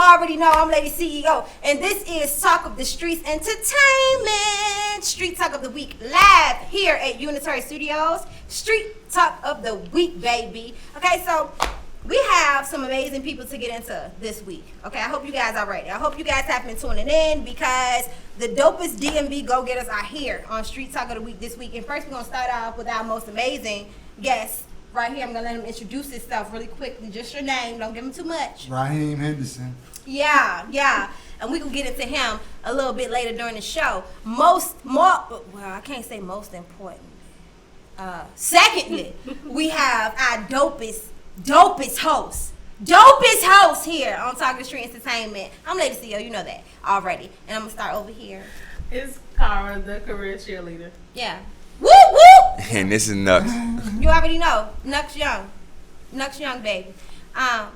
already know I'm Lady CEO, and this is Talk of the Streets Entertainment. Street Talk of the Week live here at Unitary Studios. Street Talk of the Week, baby. Okay, so we have some amazing people to get into this week. Okay, I hope you guys are ready. I hope you guys have been tuning in because the dopest DMV go-getters are here on Street Talk of the Week this week. And first, we're going to start off with our most amazing guest right here. I'm going to let him introduce himself really quickly. Just your name. Don't give him too much. Rahim Henderson. Yeah. And we can get into him a little bit later during the show. I can't say most important. Secondly, we have our dopest host here on Talk of the Street Entertainment. I'm Lady CEO, you know that already. And I'm going to start over here. It's Cara, the career cheerleader. Yeah. Woo, woo! And this is Nux. You already know. Nux Young, baby. And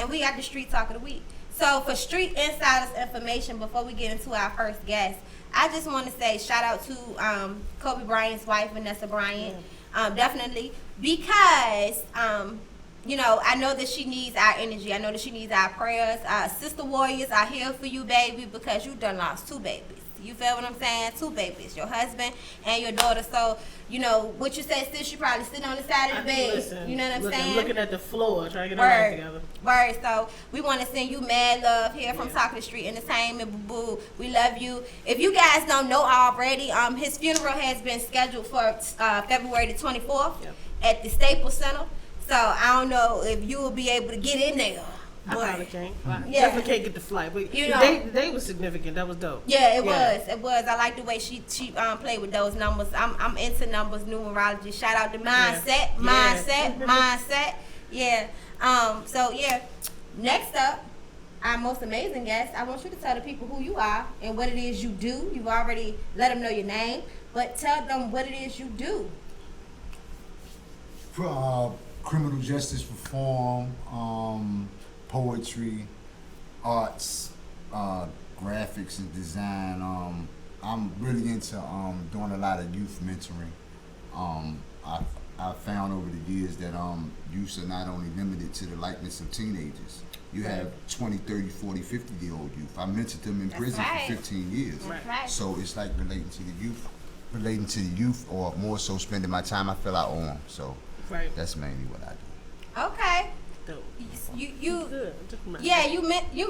we got the Street Talk of the Week. So for Street Insiders information, before we get into our first guest, I just want to say shout out to Kobe Bryant's wife, Vanessa Bryant. Definitely. Because... I know that she needs our energy. I know that she needs our prayers. Our sister warriors are here for you, baby, because you done lost 2 babies. You feel what I'm saying? 2 babies, your husband and your daughter. So, what you said, sis, you probably sitting on the side of the bed. Listen, you know what I'm saying? Looking at the floor, trying to get her life together. Word. So, we want to send you mad love here from Talk of the Street Entertainment. Boo-boo. We love you. If you guys don't know already, his funeral has been scheduled for February the 24th at the Staples Center. So I don't know if you will be able to get in there. I probably can't. Definitely can't get the flight. But they was significant. That was dope. Yeah, it was. I like the way she played with those numbers. I'm into numbers, numerology. Shout out to mindset. Yeah. Next up, our most amazing guest. I want you to tell the people who you are and what it is you do. You've already let them know your name, but tell them what it is you do. Criminal justice reform, poetry, arts, graphics and design. I'm really into doing a lot of youth mentoring. I've found over the years that youths are not only limited to the likeness of teenagers. You have 20, 30, 40, 50-year-old youth. I mentored them in prison for 15 years. Right. So it's like relating to the youth, or more so spending my time. I feel I owe them. So. Right. That's mainly what I do. Okay. Dope. You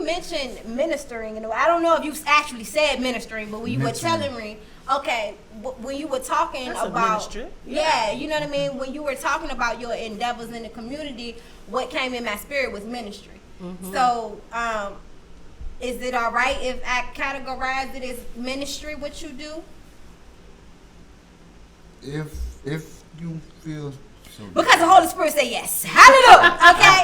mentioned ministering, and I don't know if you actually said ministering, but when you were telling me, when you were talking about, you know what I mean. When you were talking about your endeavors in the community, what came in my spirit was ministry. Mm-hmm. So, is it all right if I categorize it as ministry? What you do? If you feel. Because the Holy Spirit say yes. Hallelujah. Okay?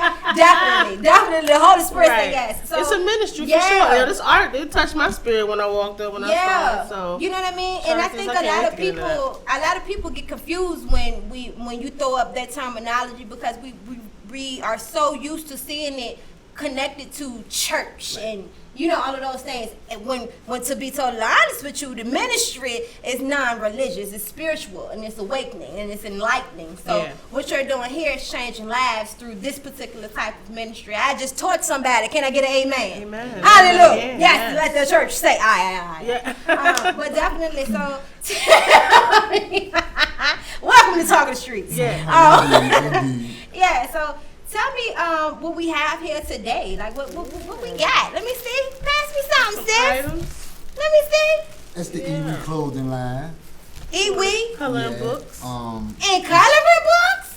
Definitely. The Holy Spirit say yes. So, it's a ministry for sure. This art, it touched my spirit when I walked up, when I saw it. So you know what I mean? And I think a lot of people get confused when you throw up that terminology, because we are so used to seeing it connected to church and all of those things. And when to be totally honest with you, the ministry is non-religious, it's spiritual, and it's awakening, and it's enlightening. So what you're doing here is changing lives through this particular type of ministry. I just taught somebody. Can I get an amen? Amen. Hallelujah. Yes, let the church say aye. Yeah. But definitely, so welcome to Talk of the Streets. So tell me what we have here today. Like, what we got? Let me see. Pass me something, sis. Let me see. That's the Iwi clothing line. Iwi? Coloring books. And coloring books?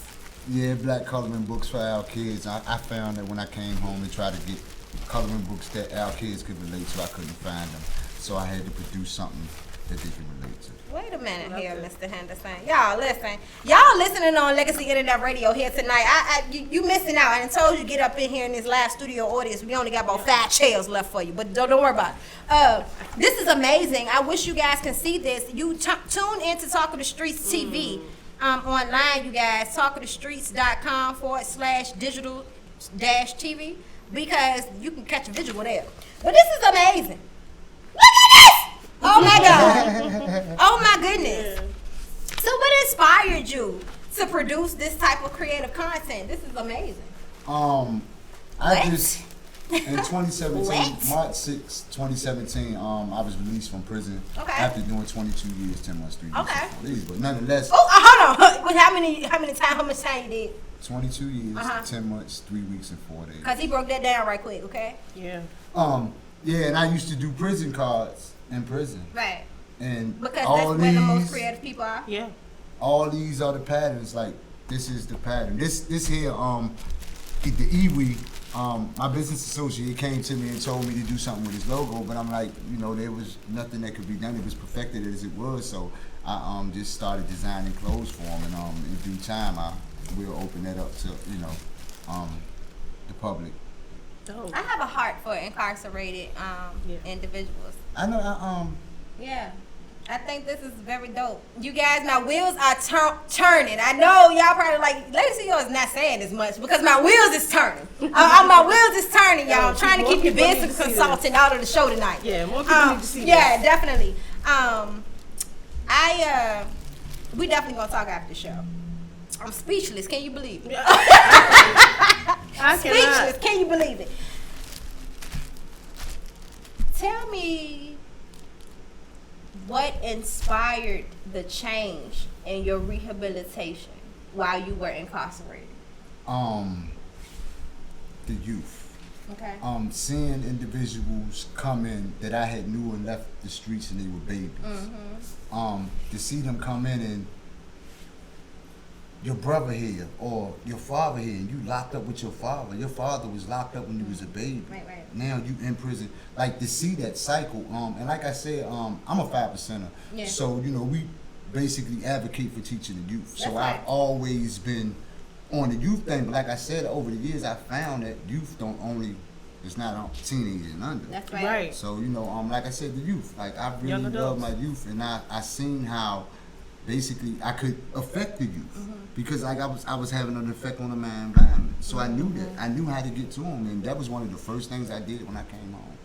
Yeah, black coloring books for our kids. I found that when I came home and tried to get coloring books that our kids could relate to, I couldn't find them. So I had to produce something that they could relate to. Wait a minute here, Mr. Henderson. Y'all listen. Y'all listening on Legacy Internet Radio here tonight. You missing out. I told you get up in here in this live studio audience. We only got about 5 chairs left for you, but don't worry about it. This is amazing. I wish you guys can see this. You tune into Talk of the Streets TV online, you guys. talkofthestreets.com/digital-TV, because you can catch a visual there. But this is amazing. Look at this! Oh my God. Oh my goodness. So what inspired you to produce this type of creative content? This is amazing. I just In 2017, What? March 6, 2017, I was released from prison after doing 22 years, 10 months, 3 weeks, Okay. and 4 days. But nonetheless, Hold on. With how much time you did? 22 years, 10 months, 3 weeks, and 4 days. Cause he broke that down right quick, okay? Yeah. Yeah, and I used to do prison cards in prison. Right. And Because all that's where the most these- creative people are. Yeah. all these are the patterns. Like this is the pattern. This here, the Iwi, my business associate came to me and told me to do something with his logo, but I'm like, you know, there was nothing that could be done. It was perfected as it was, so I just started designing clothes for him, and in due time I will open that up to the public. Dope. I have a heart for incarcerated individuals. I know. Yeah. I think this is very dope. You guys, my wheels are turning. I know y'all probably like, Lady CEO is not saying as much because my wheels is turning. My wheels is turning, y'all. I'm trying to keep your business consultant out of the show tonight. Yeah, more people need to see yeah, this. definitely. We definitely gonna talk after the show. I'm speechless. Can you believe it? I Speechless. cannot. Can you believe it? Tell me what inspired the change in your rehabilitation while you were incarcerated. The youth. Okay. Seeing individuals come in that I had knew and left the streets and they were babies. To see them come in and your brother here or your father here, and you locked up with your father. Your father was locked up when you was a baby. Right. Now you in prison. Like to see that cycle. And like I said, I'm a 5%er. Yeah. So you know we basically advocate for teaching the youth. So That's right. I've always been on the youth thing. But like I said, over the years I found that youth don't only. It's not on teenagers and under. That's right. Right. So you know, like I said, the youth. Like I really Young love adults. my youth, and I seen how basically I could affect the youth because like I was having an effect on my environment. So I knew that. I knew how to get to them, and that was one of the first things I did when I came home.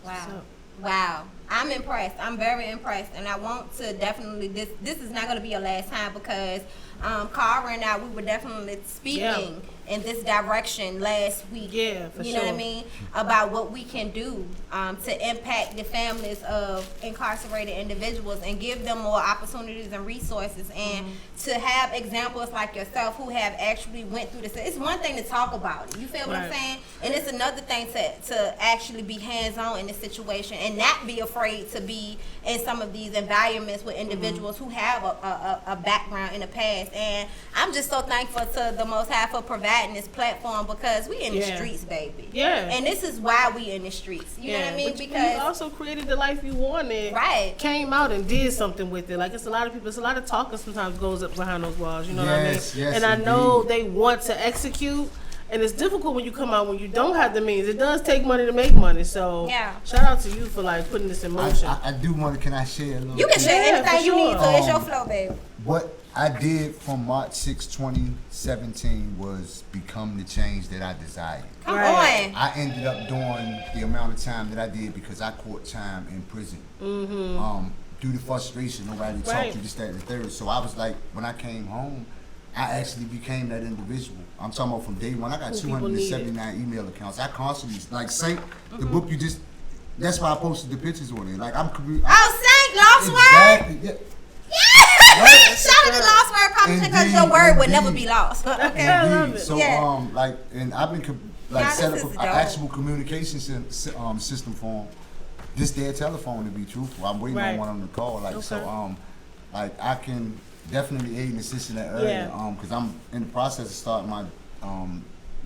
Wow. So- Wow. I'm impressed. I'm very impressed. And I want to definitely, this is not going to be your last time because Cara and I, we were definitely speaking in this direction last week. Yeah, for You know what I sure. mean? About what we can do to impact the families of incarcerated individuals and give them more opportunities and resources and to have examples like yourself who have actually went through this. It's one thing to talk about it. You feel what I'm Right. saying? And it's another thing to actually be hands-on in this situation and not be afraid to be in some of these environments with individuals who have a background in the past. And I'm just so thankful to the Most High for providing this platform because we in the Yeah. streets, baby. Yeah. And this is why we in the streets. You know what I mean? But you Because also created the life you wanted. Right. Came out and did something with it. Like it's a lot of people. It's a lot of talking sometimes goes up behind those walls. You know what I mean? Yes, yes, and I know indeed. they want to execute. And it's difficult when you come out when you don't have the means. It does take money to make money. So Yeah. shout out to you for like putting this in motion. I do want to. Can I share a little? you can bit? share Yeah, anything for you need, so sure. it's your flow, baby. What I did from March 6, 2017 was become the change that I desired. Come Right. on. I ended up doing the amount of time that I did because I caught time in prison. Due to frustration, nobody talked Right. to this, that, and the third. So I was like, when I came home, I actually became that individual. I'm talking about from day one. I got Who people 279 email accounts. I constantly, like Saint, the book you just, that's why I posted the pictures on it. Like I'm. Oh, Saint, Lost Word. Exactly. Yeah. Yeah. Shout out to Lost Word Publishing because your Indeed, word would never indeed. be lost. Okay. I love Indeed. it. So Yeah. like, and I've been Nah, set this up is an dope. actual communication system for them. Just their telephone to be truthful. I'm waiting Right. on one of them to call. Like so, Okay. like I can definitely aid and assist in that area. Yeah. Because I'm in the process of starting my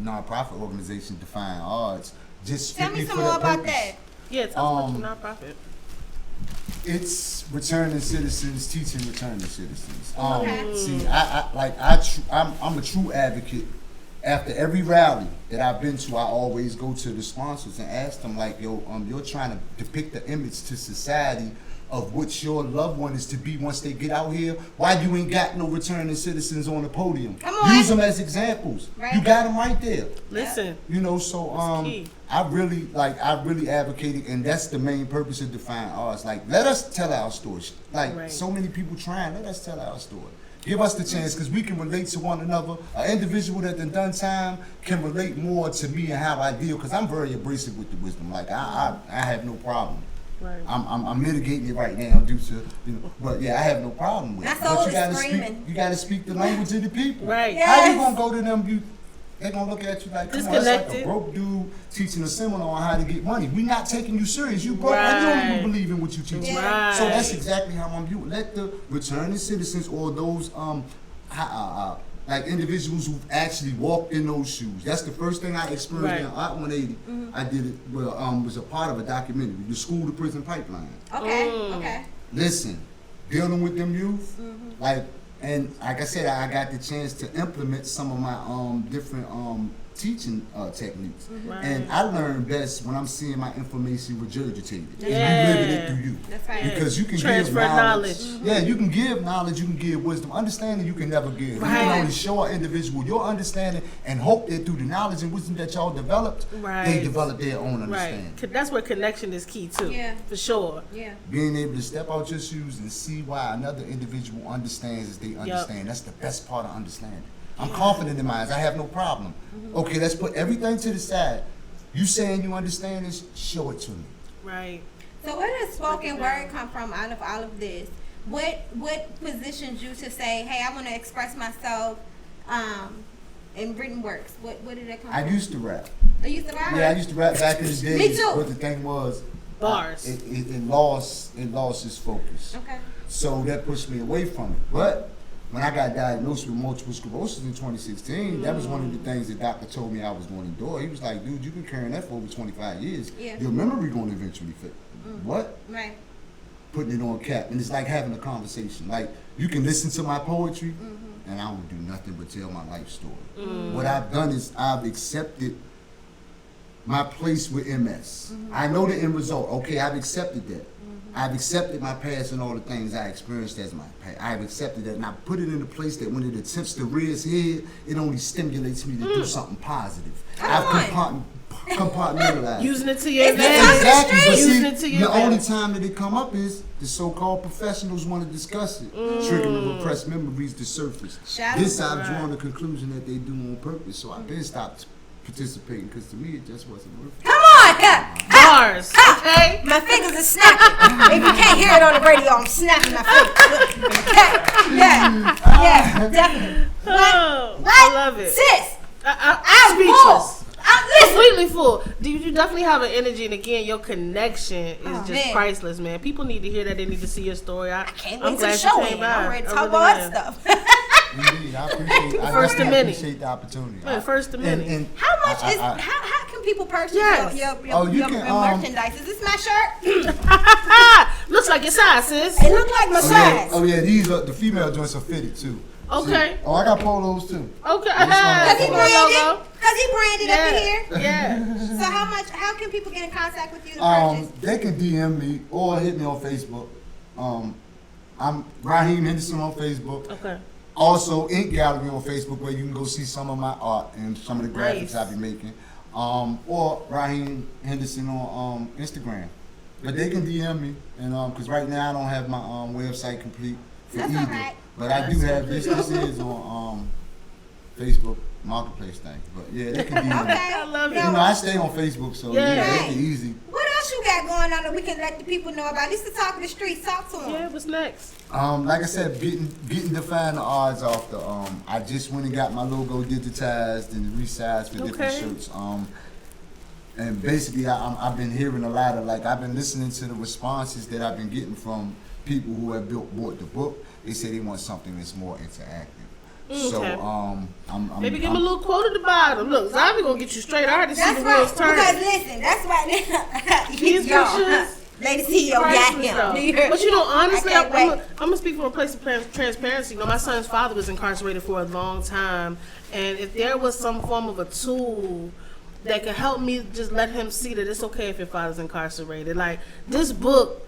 nonprofit organization, Define Odds. Just Tell me strictly some for more that about purpose. that. Yeah, tell us about your nonprofit. It's returning citizens, teaching returning citizens. Okay. See, I'm a true advocate. After every rally that I've been to, I always go to the sponsors and ask them, like, yo, you're trying to depict the image to society of what your loved one is to be once they get out here. Why you ain't got no returning citizens on the podium? Come on. Use them as examples. Right. You got them right there. Listen. You know, so That's key. I really advocated, and that's the main purpose of Define Arts. Like, let us tell our story. Like, Right. so many people trying, let us tell our story. Give us the chance, because we can relate to one another. An individual that done time can relate more to me and how I deal, because I'm very abrasive with the wisdom. Like, I have no problem. Right. I'm mitigating it right now due to, but yeah, I have no problem with it. My soul But is screaming. you gotta speak the language of the people. Right. How you gonna go to them? They gonna look at you like, come on, that's like a Disconnected. broke dude teaching a seminar on how to get money. We not taking you serious. You broke. Right. You don't even believe in what you teach. Right. So that's exactly how I'm viewing. Let the returning citizens or those like individuals who've actually walked in those shoes. That's the first thing I experienced in Art 180. I did it. Well, was a part of a documentary, the School to Prison Pipeline. Okay. Okay. Listen, dealing with them youth, and like I said, I got the chance to implement some of my different teaching techniques. Right. And I learn best when I'm seeing my information regurgitated. Yeah. And you living it through you. That's right. Because you can Transfer give knowledge. knowledge. Yeah, you can give knowledge, you can give wisdom. Understanding you can never give. Right. You can only show an individual your understanding and hope that through the knowledge and wisdom that y'all developed, Right. they develop their own understanding. Right. That's where connection is key too. Yeah. For sure. Yeah. Being able to step out your shoes and see why another individual understands as they understand. That's the best part of understanding. I'm confident in mine. I have no problem. Okay, let's put everything to the side. You saying you understand this? Show it to me. Right. So where does spoken word come from out of all of this? What positions you to say, hey, I want to express myself in written works? What did that come from? I used to rap. You used to rap? Yeah, I used to rap back in the day. Me too. But the thing was, Bars. it lost its focus. Okay. So that pushed me away from it. But when I got diagnosed with multiple sclerosis in 2016, that was one of the things the doctor told me I was going to endure. He was like, dude, you've been carrying that for over 25 years. Yeah. Your memory going to eventually fit. What? Right. Putting it on cap. And it's like having a conversation. Like, you can listen to my poetry, and I don't do nothing but tell my life story. What I've done is I've accepted my place with MS. I know the end result. Okay, I've accepted that. I've accepted my past and all the things I experienced as my past. I've accepted that, and I put it in a place that when it attempts to rear its head, it only stimulates me to do something positive. I've compartmentalized. Using it to your It's the advantage. Exactly, but Using see, it to your the only advantage. time that it come up is the so-called professionals want to discuss it, triggering repressed memories to surface. Shout This out. I've drawn the conclusion that they do on purpose, so I've been stopped participating because to me it just wasn't worth it. Come on! Bars. Okay. My fingers are snapping. If you can't hear it on the radio, I'm snapping my fingers. Okay. Yeah, definitely. Oh, What? I love it. Sis, I'm I'm speechless. full. Listen. Completely full. You definitely have an energy, and again, your connection is Oh, just man. priceless, man. People need to hear that. They need to see your story. I can't I'm wait to glad show you it. came by. I'm ready to I talk really about am. other stuff. Indeed, I appreciate. I First definitely of many. appreciate the opportunity. Man, first of many. And How much I- is I- how can people purchase Yes. your merchandise? Is this my shirt? Looks like your size, sis. It look like my size. Oh yeah, these are the female joints are fitted too. Okay. See? Oh, I got polos too. Okay. This one has Cause he a branded. Cause he branded up in here. Yeah. So how can people get in contact with you to purchase? They can DM me or hit me on Facebook. I'm Rahim Henderson on Facebook. Okay. Also, Ink Gallery on Facebook, where you can go see some of my art and some of the graphics Nice. I be making. Or Rahim Henderson on Instagram. But they can DM me, and because right now I don't have my website complete for That's either. alright. But I do have this. This is on Facebook Marketplace thing. But yeah, they can DM me. Okay. I love it. You know, I stay on Facebook, so Yeah. yeah, Right. it's easy. What else you got going on that we can let the people know about? This is Talk of the Streets. Talk to them. Yeah. What's next? Like I said, getting define the odds off the I just went and got my logo digitized and resized for different Okay. shirts. And basically I've been hearing a lot of I've been listening to the responses that I've been getting from people who have bought the book. They say they want something that's more interactive. So Okay. I'm Maybe give him a little quote at the bottom. Look, Zombie gonna get you straight. I already see That's the right. wheels turning. Because listen, that's right. These pictures. Lady CEO got Priceless, him. though. Do you hear? But you know, honestly, I can't wait. I'm gonna speak from a place of transparency. You know, my son's father was incarcerated for a long time, and if there was some form of a tool that could help me just let him see that it's okay if your father's incarcerated, like this book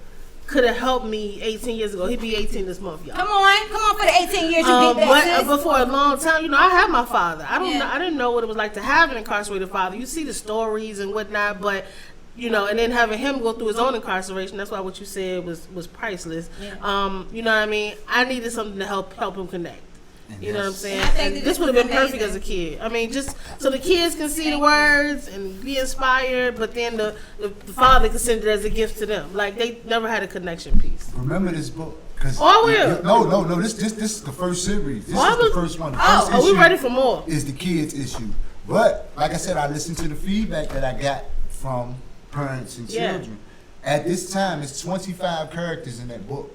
could have helped me 18 years ago. He'd be 18 this month, y'all. Come on for the 18 years you beat that. But for a long time, you know, I had my father. I Yeah. didn't know what it was like to have an incarcerated father. You see the stories and whatnot, but you know, and then having him go through his own incarceration. That's why what you said was priceless. Yeah. You know what I mean? I needed something to help him connect. And You know what I'm that's- saying? I think And that this this would have was been perfect amazing. as a kid. I mean, just so the kids can see the words and be inspired, but then the father can send it as a gift to them. Like they never had a connection piece. Remember this book? 'Cause Oh, I will. No. This is the first series. This Oh, I is the was- first one. The Oh, first are we issue ready for more? Is the kids issue. But like I said, I listened to the feedback that I got from parents and Yeah. children. At this time, it's 25 characters in that book.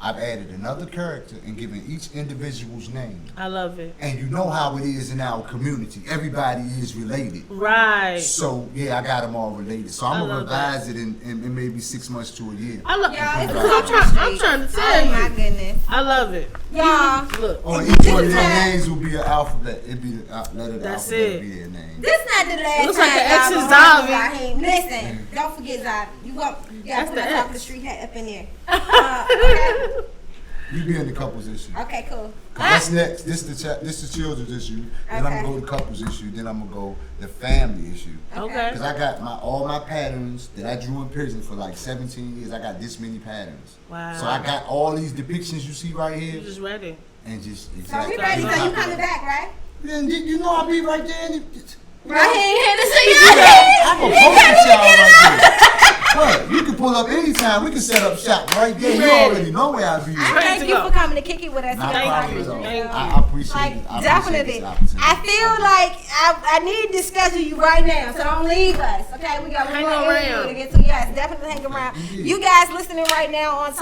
I've added another character and given each individual's name. I love it. And you know how it is in our community. Everybody is related. Right. So, yeah, I got them all related. So I I'm going to love that. revise it in maybe 6 months to a year. I love Y'all, it's because a I'm trying to tell Oh my you. goodness. I love it. Y'all, Look. On each one of their names will be an alphabet. It'd be the letter of the That's alphabet it. will be their name. this not the last looks like time the y'all X is gonna Zavi. Raheem. Listen, don't forget Zavi. You got That's to the put my top X. of the street hat up in there. Okay. You be in the couples issue. Okay, cool. 'Cause that's next. This the children's issue. Then I'm Okay. gonna go to couples issue. Then I'm gonna go the family issue. Okay. Cause I got all my patterns that I drew in prison for like 17 years. I got this many patterns. Wow. So I got all these depictions you see right here, You just ready. and just So we exactly. ready? So you coming back, right? Then you know I'll be right there. Raheem Henderson, I'm gonna post y'all right there. What? You can pull up anytime. We can set up shop right there. You already know where I'll be. I Ready thank to you go. for coming to kick it with us Not here. a Thank problem you. at all. Thank I appreciate Like, it. I definitely. appreciate this opportunity. I feel like I need to schedule you right now, so don't leave us, okay? We got one Hang more interview around. to get to. Yes, definitely hang around. You guys listening right now on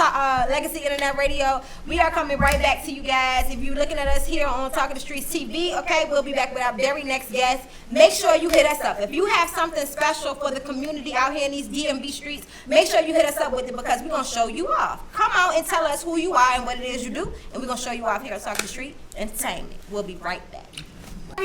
Legacy Internet Radio, we are coming right back to you guys. If you're looking at us here on Talking the Streets TV, okay, we'll be back with our very next guest. Make sure you hit us up. If you have something special for the community out here in these DMV streets, make sure you hit us up with it because we're going to show you off. Come out and tell us who you are and what it is you do, and we're going to show you off here on Talking the Street Entertainment. We'll be right back.